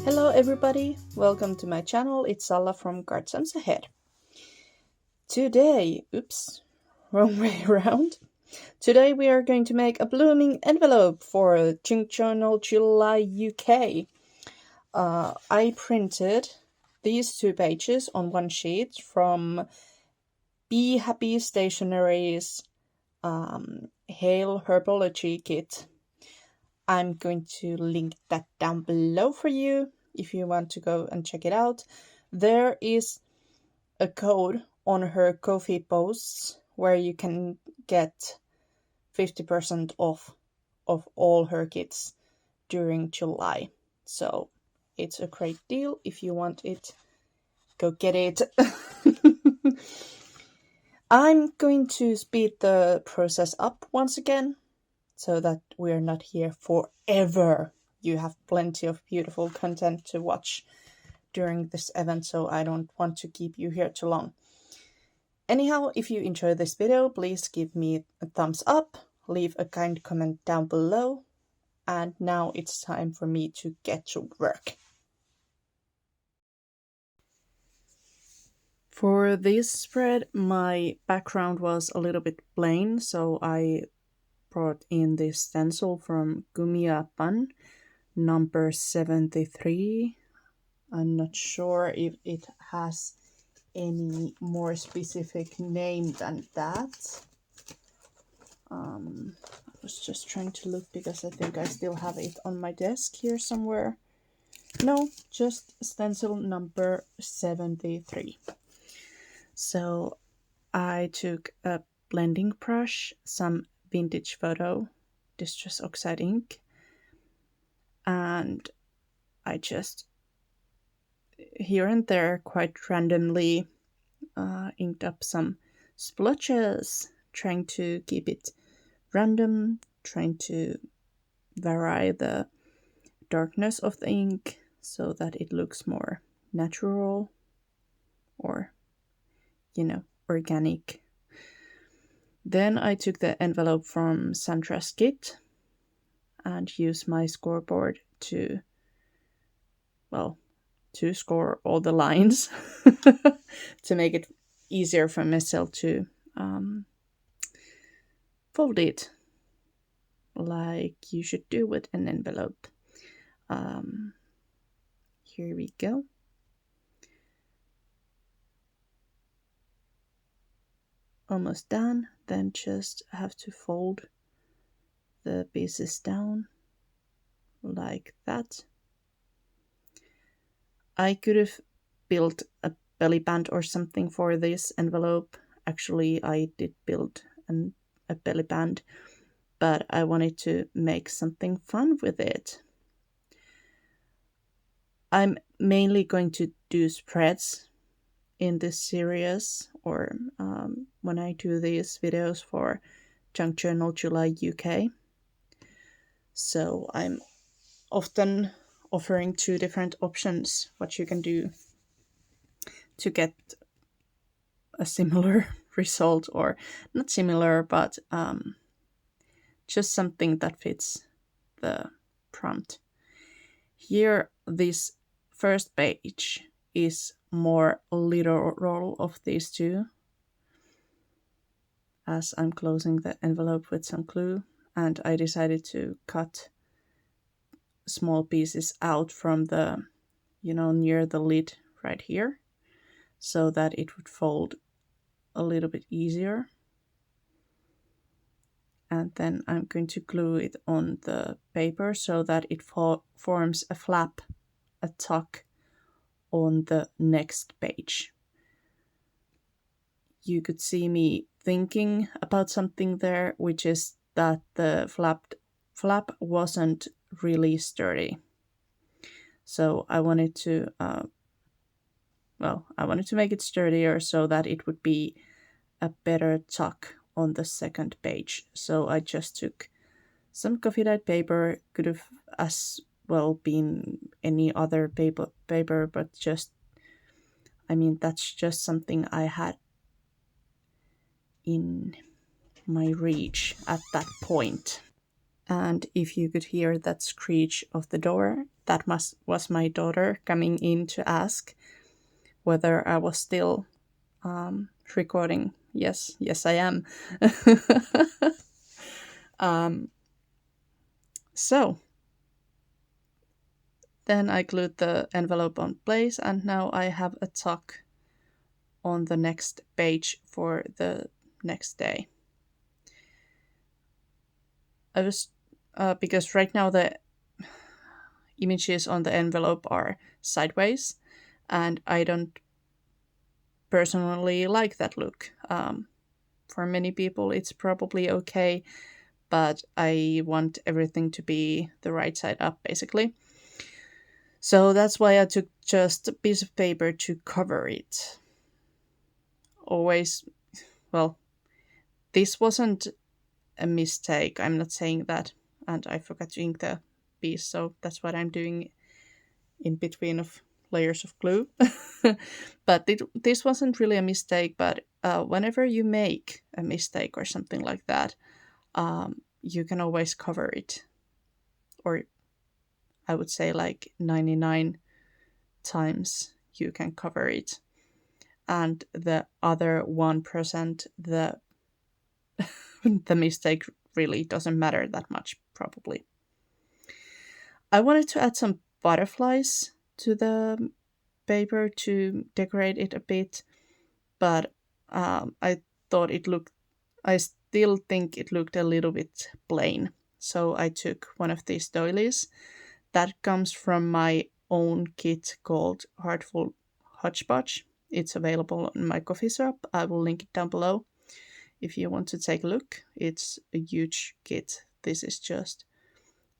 Hello everybody, welcome to my channel. It's Salla from Gardsams Ahead. Today, wrong way around. Today we are going to make a blooming envelope for Junk Journal July UK. I printed these 2 pages on one sheet from Be Happy Stationery's Hail Herbology kit. I'm going to link that down below for you if you want to go and check it out. There is a code on her Ko-fi posts where you can get 50% off of all her kits during July. So it's a great deal. If you want it, go get it. I'm going to speed the process up once again, so that we're not here forever. You have plenty of beautiful content to watch during this event, so I don't want to keep you here too long. Anyhow, if you enjoy this video, please give me a thumbs up, leave a kind comment down below, and now it's time for me to get to work. For this spread, my background was a little bit plain, so I brought in this stencil from Gumiapan, number 73. I'm not sure if it has any more specific name than that. I was just trying to look because I think I still have it on my desk here somewhere. No, just stencil number 73. So I took a blending brush, some vintage photo distress oxide ink, and I just here and there quite randomly inked up some splotches, trying to keep it random, trying to vary the darkness of the ink so that it looks more natural or, organic. Then I took the envelope from Sandra's kit and used my scoreboard to score all the lines to make it easier for myself to fold it like you should do with an envelope. Here we go. Almost done. Then just have to fold the pieces down like that. I could have built a belly band or something for this envelope. Actually, I did build a belly band, but I wanted to make something fun with it. I'm mainly going to do spreads in this series, or when I do these videos for Junk Journal July UK. So I'm often offering 2 different options what you can do to get a similar result, or not similar, but just something that fits the prompt. Here, this first page is more literal of these 2, as I'm closing the envelope with some glue, and I decided to cut small pieces out from the, near the lid right here, so that it would fold a little bit easier. And then I'm going to glue it on the paper so that it forms a flap, a tuck on the next page. You could see me thinking about something there, which is that the flap wasn't really sturdy. So I wanted to make it sturdier so that it would be a better tuck on the second page. So I just took some coffee dyed paper, could have as well been any other paper, but that's just something I had in my reach at that point. And if you could hear that screech of the door, that was my daughter coming in to ask whether I was still recording. Yes, I am. So then I glued the envelope on place, and now I have a tuck on the next page for the next day. I was because right now the images on the envelope are sideways, and I don't personally like that look. For many people, it's probably okay, but I want everything to be the right side up, basically. So that's why I took just a piece of paper to cover it. Always, well, this wasn't a mistake. I'm not saying that. And I forgot to ink the piece, so that's what I'm doing in between of layers of glue. But this wasn't really a mistake, but whenever you make a mistake or something like that, you can always cover it. Or I would say like 99 times you can cover it. And the other 1%, the mistake really doesn't matter that much, probably. I wanted to add some butterflies to the paper to decorate it a bit, but I thought I still think it looked a little bit plain. So I took one of these doilies that comes from my own kit called Heartful Hodge Podge. It's available in my coffee shop. I will link it down below if you want to take a look. It's a huge kit. This is just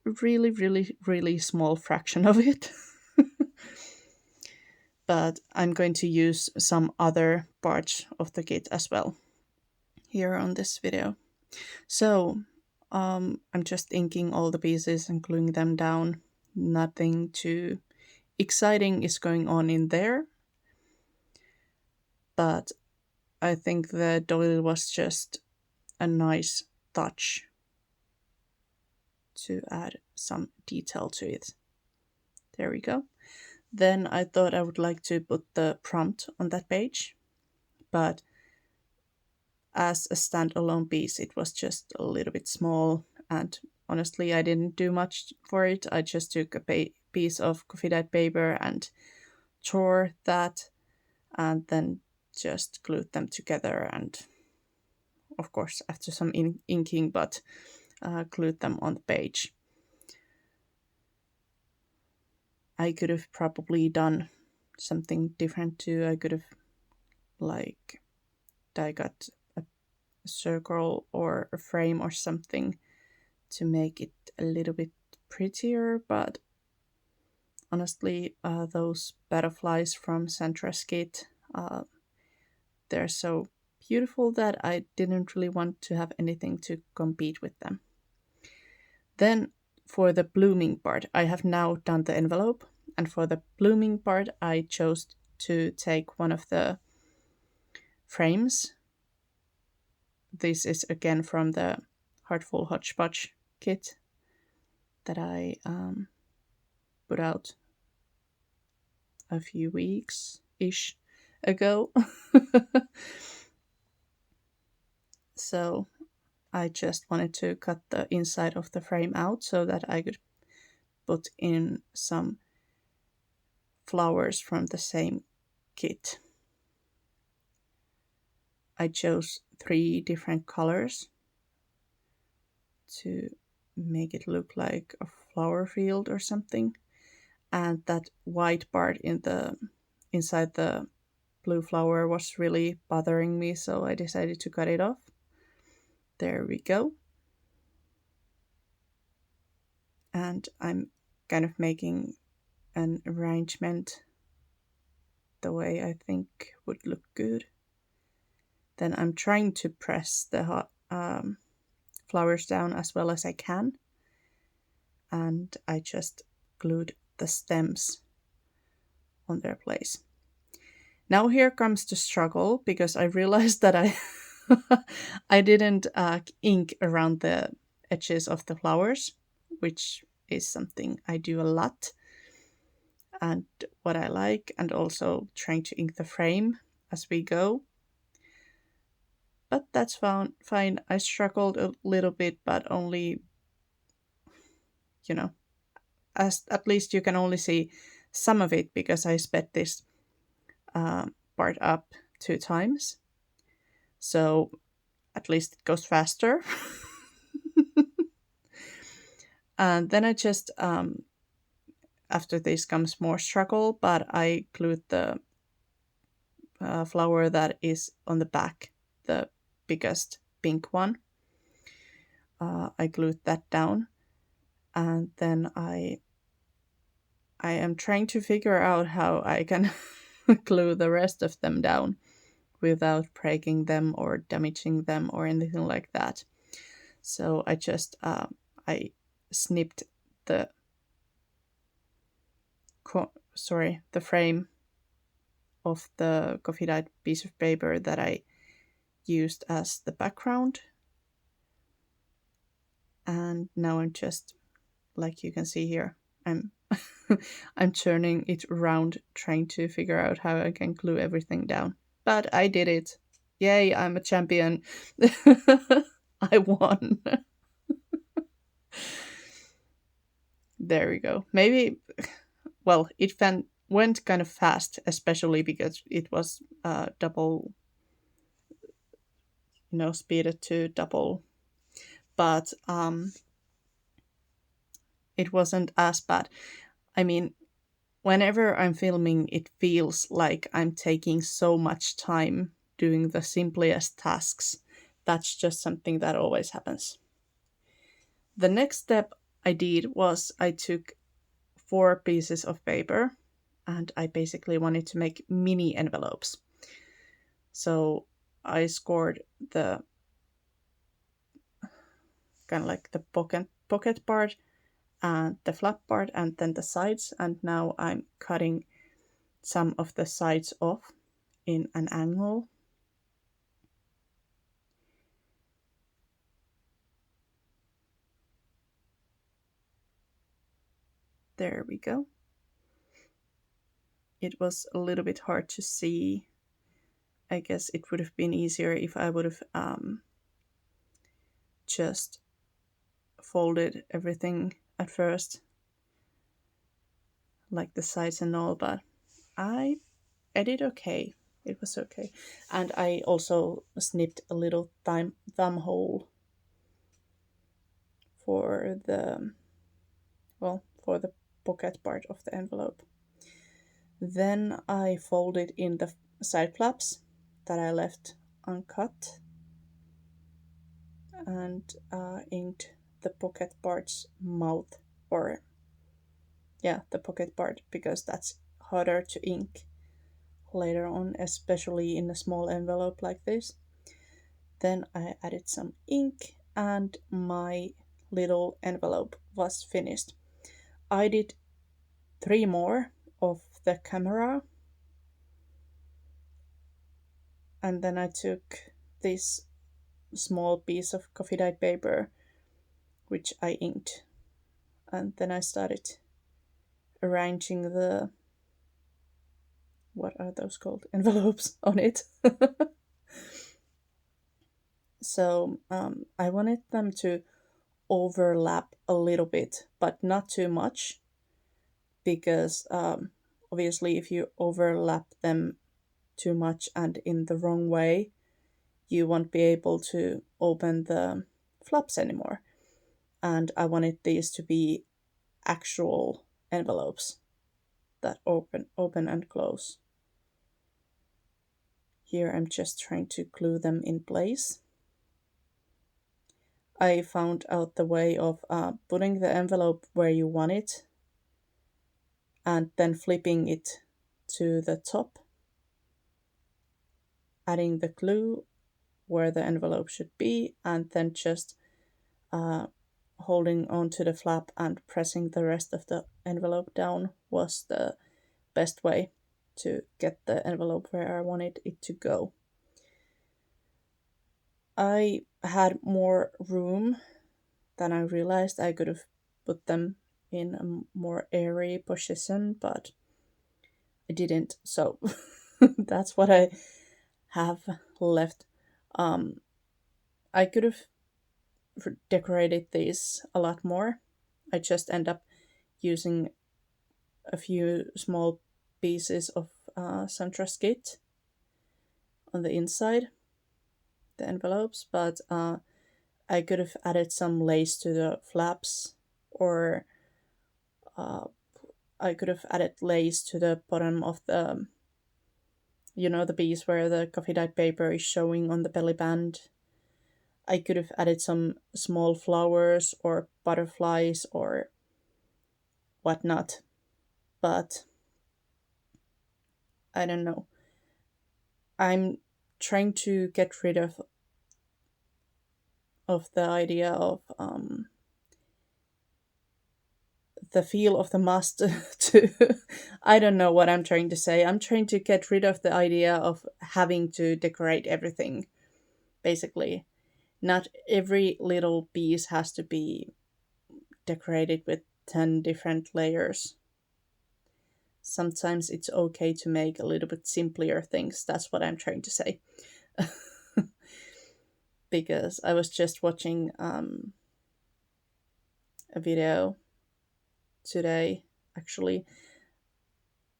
a really, really, really small fraction of it. But I'm going to use some other parts of the kit as well here on this video. So I'm just inking all the pieces and gluing them down. Nothing too exciting is going on in there, but I think the doily was just a nice touch to add some detail to it. There we go. Then I thought I would like to put the prompt on that page, but as a standalone piece it was just a little bit small, and honestly I didn't do much for it. I just took a piece of coffee dyed paper and tore that, and then just glued them together, and of course after some inking, but glued them on the page. I could have probably done something different too. I could have got a circle or a frame or something to make it a little bit prettier, but honestly those butterflies from Sandra's kit, they're so beautiful that I didn't really want to have anything to compete with them. Then for the blooming part, I have now done the envelope, and for the blooming part I chose to take one of the frames. This is again from the Heartful Hodge Podge kit that I put out a few weeks-ish ago. So I just wanted to cut the inside of the frame out so that I could put in some flowers from the same kit. I chose 3 different colors to make it look like a flower field or something, and that white part inside the blue flower was really bothering me, so I decided to cut it off. There we go. And I'm kind of making an arrangement the way I think would look good. Then I'm trying to press the flowers down as well as I can, and I just glued the stems on their place. Now here comes the struggle, because I realized that I didn't ink around the edges of the flowers, which is something I do a lot and what I like, and also trying to ink the frame as we go. But that's fine. I struggled a little bit, but only, you know, as at least you can only see some of it because I sped this part up 2 times. So at least it goes faster. And then I just, after this comes more struggle, but I glued the flower that is on the back, the biggest pink one. I glued that down, and then I am trying to figure out how I can glue the rest of them down without breaking them or damaging them or anything like that. So I just I snipped the the frame of the coffee dyed piece of paper that I used as the background. And now I'm just, like you can see here, I'm I'm turning it around trying to figure out how I can glue everything down. But I did it. Yay, I'm a champion. I won. There we go. Maybe, well, it went kind of fast, especially because it was double, speeded to double. But it wasn't as bad. I mean, whenever I'm filming, it feels like I'm taking so much time doing the simplest tasks. That's just something that always happens. The next step I did was I took 4 pieces of paper and I basically wanted to make mini envelopes. So I scored the kind of like the pocket part and the flap part and then the sides, and now I'm cutting some of the sides off in an angle. There we go. It was a little bit hard to see. I guess it would have been easier if I would have just folded everything at first, like the sides and all, but I did okay. It was okay. And I also snipped a little thumb hole for the, for the pocket part of the envelope. Then I folded in the side flaps that I left uncut and inked the pocket part's mouth, or the pocket part, because that's harder to ink later on, especially in a small envelope like this. Then I added some ink and my little envelope was finished. I did 3 more of the camera, and then I took this small piece of coffee dyed paper which I inked, and then I started arranging the, what are those called, envelopes on it. So I wanted them to overlap a little bit, but not too much, because obviously if you overlap them too much and in the wrong way, you won't be able to open the flaps anymore. And I wanted these to be actual envelopes that open and close. Here I'm just trying to glue them in place. I found out the way of putting the envelope where you want it and then flipping it to the top, adding the glue where the envelope should be, and then just holding onto the flap and pressing the rest of the envelope down was the best way to get the envelope where I wanted it to go. I had more room then I realized I could have put them in a more airy position, but I didn't, so that's what I have left. I could have decorated these a lot more. I just end up using a few small pieces of suntress kit on the inside, the envelopes, but I could have added some lace to the flaps, or I could have added lace to the bottom of the, the piece where the coffee dyed paper is showing on the belly band. I could have added some small flowers or butterflies or whatnot, but I don't know. I'm trying to get rid of the idea of the feel of the must to I don't know what I'm trying to say. I'm trying to get rid of the idea of having to decorate everything, basically. Not every little piece has to be decorated with 10 different layers. Sometimes it's okay to make a little bit simpler things. That's what I'm trying to say. Because I was just watching a video today, actually.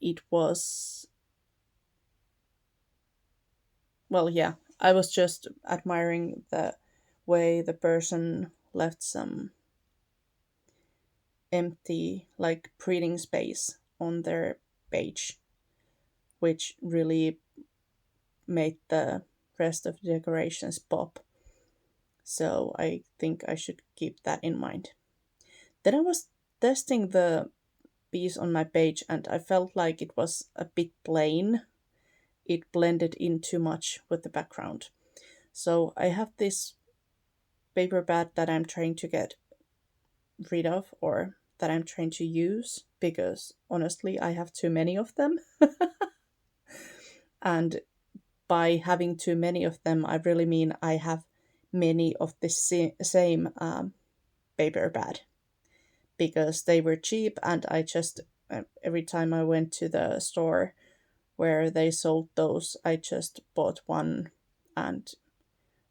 It was, well, yeah, I was just admiring the way the person left some empty, like, breathing space on their page, which really made the rest of the decorations pop. So I think I should keep that in mind. Then I was testing the piece on my page and I felt like it was a bit plain. It blended in too much with the background. So I have this paper pad that I'm trying to get rid of, or that I'm trying to use, because honestly I have too many of them. And by having too many of them, I really mean I have many of the same paper pad, because they were cheap and I just, every time I went to the store where they sold those, I just bought one, and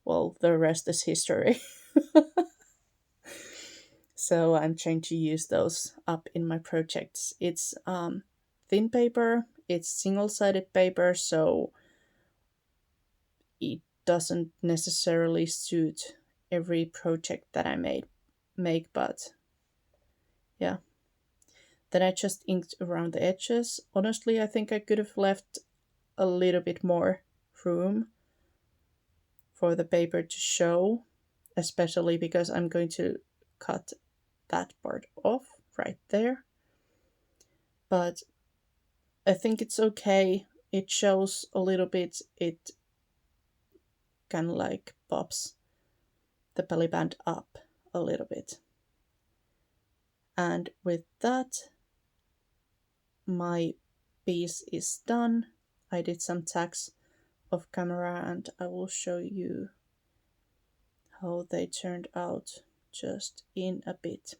well, the rest is history. So I'm trying to use those up in my projects. It's thin paper, it's single-sided paper, so it doesn't necessarily suit every project that I make, but yeah. Then I just inked around the edges. Honestly, I think I could have left a little bit more room for the paper to show, especially because I'm going to cut that part off right there. But I think it's okay. It shows a little bit. It kind of like pops the belly band up a little bit. And with that, my piece is done. I did some tags off camera and I will show you how they turned out just in a bit.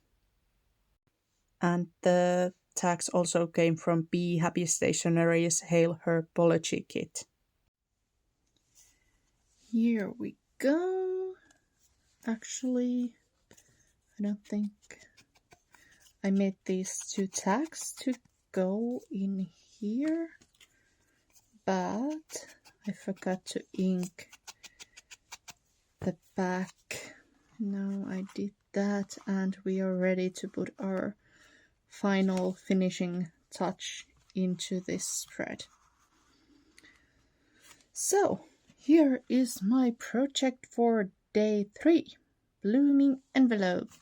And the tags also came from Be Happy Stationery's Hail Herbology kit. Here we go. Actually, I don't think I made these two tags to go in here, but I forgot to ink the back. Now I did that, and we are ready to put our final finishing touch into this spread. So here is my project for day 3, blooming envelope.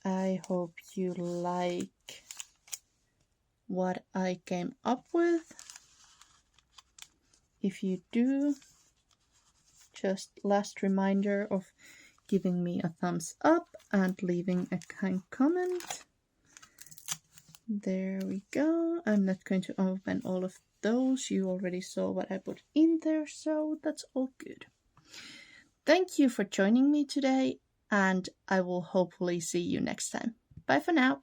I hope you like what I came up with. If you do, just last reminder of giving me a thumbs up and leaving a kind comment. There we go. I'm not going to open all of those. You already saw what I put in there, so that's all good. Thank you for joining me today, and I will hopefully see you next time. Bye for now.